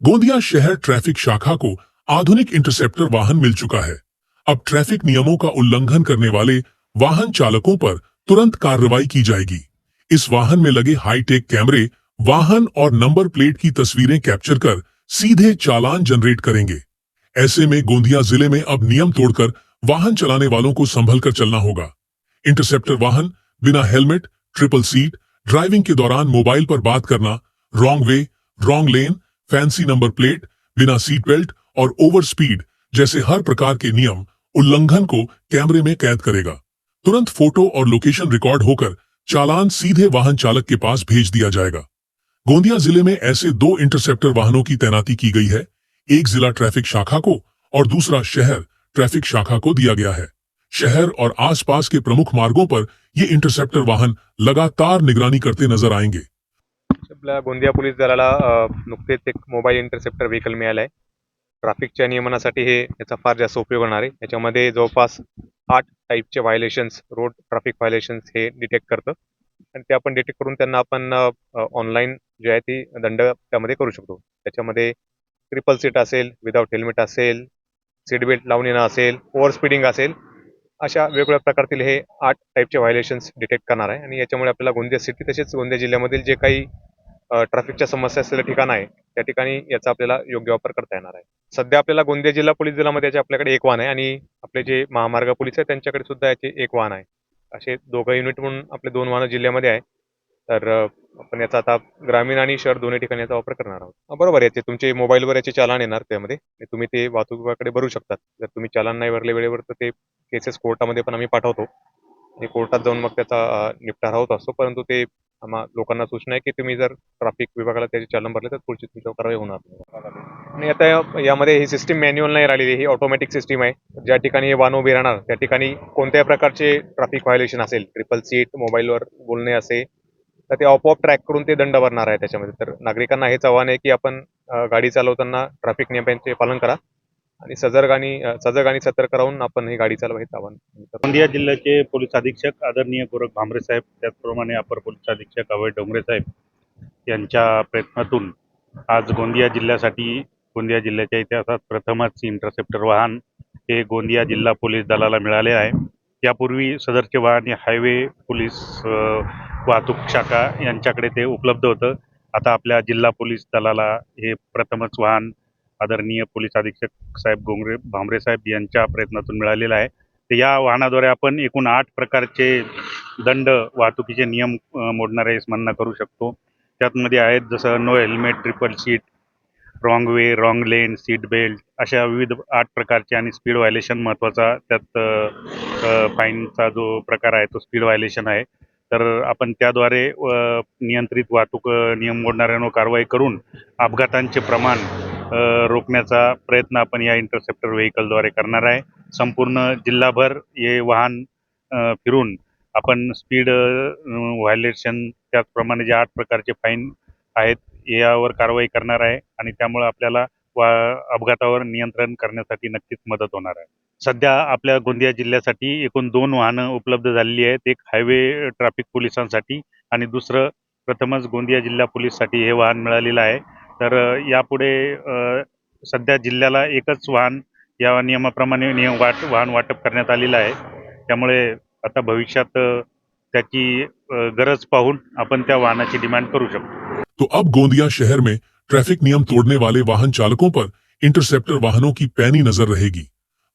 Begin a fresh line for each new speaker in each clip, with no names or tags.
गोंदिया शहर ट्रैफिक शाखा को आधुनिक इंटरसेप्टर वाहन मिल चुका है। अब ट्रैफिक नियमों का उल्लंघन करने वाले वाहन चालकों पर तुरंत कार्रवाई की जाएगी। इस वाहन में लगे हाईटेक कैमरे वाहन और नंबर प्लेट की तस्वीरें कैप्चर कर सीधे चालान जनरेट करेंगे। ऐसे में गोंदिया जिले में अब नियम तोड़कर वाहन चलाने वालों को संभल कर चलना होगा। इंटरसेप्टर वाहन बिना हेलमेट, ट्रिपल सीट, ड्राइविंग के दौरान मोबाइल पर बात करना, रॉन्ग वे, रॉन्ग लेन, फैंसी नंबर प्लेट, बिना सीट बेल्ट और ओवर स्पीड जैसे हर प्रकार के नियम उल्लंघन को कैमरे में कैद करेगा। तुरंत फोटो और लोकेशन रिकॉर्ड होकर चालान सीधे वाहन चालक के पास भेज दिया जाएगा। गोंदिया जिले में ऐसे 2 इंटरसेप्टर वाहनों की तैनाती की गई है। एक जिला ट्रैफिक शाखा को और दूसरा शहर ट्रैफिक शाखा को दिया गया है। शहर और आसपास के प्रमुख मार्गों पर ये इंटरसेप्टर वाहन लगातार निगरानी करते नजर आएंगे।
आपल्या गोंदिया पोलीस दलाला नुकतेच एक मोबाईल इंटरसेप्टर व्हेकल मिळालं आहे. ट्रॅफिकच्या नियमनासाठी याचा फार जास्त उपयोग होणार आहे. याच्यामध्ये जवळपास 8 टाईपचे व्हायोलेशन्स, रोड ट्रॅफिक व्हायोलेशन्स हे डिटेक्ट करतं आणि ते आपण डिटेक्ट करून त्यांना आपण ऑनलाईन जे आहे ती दंड त्यामध्ये करू शकतो. त्याच्यामध्ये ट्रिपल सीट असेल, विदाउट हेल्मेट असेल, सीट बेल्ट लावून येणं असेल, ओव्हर स्पीडिंग असेल, अशा वेगवेगळ्या प्रकारतील हे 8 टाईपचे व्हायोलेशन्स डिटेक्ट करणार आहे आणि याच्यामुळे आपल्याला गोंदिया सिटी तसेच गोंदिया जिल्ह्यामधील जे काही ट्रॅफिकच्या समस्या असलेलं ठिकाण आहे त्या ठिकाणी याचा आपल्याला योग्य वापर करता येणार आहे. सध्या आपल्याला गोंदिया जिल्हा पोलीस दलामध्ये याचे आपल्याकडे एक वाहन आहे आणि आपले जे महामार्ग पोलीस आहेत त्यांच्याकडे सुद्धा याचे एक वाहन आहे. असे दोघं युनिट म्हणून आपले 2 वाहनं जिल्ह्यामध्ये आहे. तर आपण याचा आता ग्रामीण आणि शहर दोन्ही ठिकाणी याचा वापर करणार आहोत. बरोबर आहे, ते तुमचे मोबाईलवर याचे चालान येणार त्यामध्ये तुम्ही ते वाहतूक विभागाकडे भरू शकतात. जर तुम्ही चालान नाही भरले वेळेवर तर ते केसेस कोर्टामध्ये पण आम्ही पाठवतो आणि कोर्टात जाऊन मग त्याचा निपटारा होत असतो. परंतु ते लोकांना सूचना आहे की तुम्ही जर ट्रॅफिक विभागाला त्याचे चालन भरले तर पुढची तुमच्यावर कारवाई होणार नाही. आणि आता यामध्ये ही सिस्टीम मॅन्युअल नाही राहिलेली, ही ऑटोमॅटिक सिस्टीम आहे. ज्या ठिकाणी हे वाहन उभे राहणार त्या ठिकाणी कोणत्याही प्रकारचे ट्रॅफिक व्हायोलेशन असेल, ट्रिपल सीट, मोबाईलवर बोलणे असे, तर ते आपोआप ट्रॅक करून ते दंड भरणार आहे त्याच्यामध्ये. तर नागरिकांना हेच आव्हान आहे की आपण गाडी चालवताना ट्रॅफिक नियमांचे पालन करा आणि सजग आणि सतर्क राहून आपण ही गाडी चालवायचं आव्हान.
गोंदिया जिल्ह्याचे पोलीस अधीक्षक आदरणीय गोरख भांबरे साहेब, त्याचप्रमाणे अपर पोलीस अधीक्षक अभय डोंगरे साहेब यांच्या प्रयत्नातून आज गोंदिया जिल्ह्याच्या इतिहासात प्रथमच इंटरसेप्टर वाहन हे गोंदिया जिल्हा पोलीस दलाला मिळाले आहे. यापूर्वी सदरचे वाहन हे हायवे पोलीस वाहतूक शाखा यांच्याकडे ते उपलब्ध होतं. आता आपल्या जिल्हा पोलीस दलाला हे प्रथमच वाहन आदरणीय पोलीस अधीक्षक साहेब भांबरे साहेब यांच्या प्रयत्नातून मिळालेलं आहे. तर या वाहनाद्वारे आपण एकूण 8 प्रकारचे दंड, वाहतुकीचे नियम मोडणारे स्मरणा करू शकतो. त्यातमध्ये आहेत जसं no helmet, triple seat, wrong way, wrong lane, seat belt, अशा विविध 8 प्रकारचे आणि स्पीड व्हायोलेशन महत्त्वाचा त्यात फाईनचा जो प्रकार आहे तो स्पीड व्हायोलेशन आहे. तर आपण त्याद्वारे नियंत्रित वाहतूक नियम मोडणाऱ्यांवर कारवाई करून अपघातांचे प्रमाण रोखण्याचा प्रयत्न आपण या इंटरसेप्टर व्हेकलद्वारे करणार आहे. संपूर्ण जिल्हाभर हे वाहन फिरून आपण स्पीड व्हायोलेशन, त्याचप्रमाणे जे 8 प्रकारचे फाईन आहेत यावर कारवाई करणार आहे आणि त्यामुळे आपल्याला अपघातावर नियंत्रण करण्यासाठी नक्कीच मदत होणार आहे. सध्या आपल्या गोंदिया जिल्ह्यासाठी एकूण 2 वाहनं उपलब्ध झालेली आहेत. एक हायवे ट्रॅफिक पोलिसांसाठी आणि दुसरं प्रथमच गोंदिया जिल्हा पोलीससाठी हे वाहन मिळालेलं आहे. तर यापुढे सध्या जिल्ह्याला एकच वाहन या नियमाप्रमाणे वाहन वाटप करण्यात आलेलं आहे. त्यामुळे आता भविष्यात त्याची गरज पाहून आपण त्या वाहनाची डिमांड करू शकतो.
तो अब गोंदिया शहर में ट्रैफिक नियम तोड़ने वाले वाहन चालकों पर इंटरसेप्टर वाहनों की पैनी नजर रहेगी।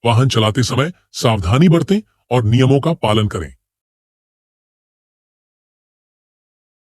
वाहन चलाते समय सावधानी बरतें और नियमों का पालन करें।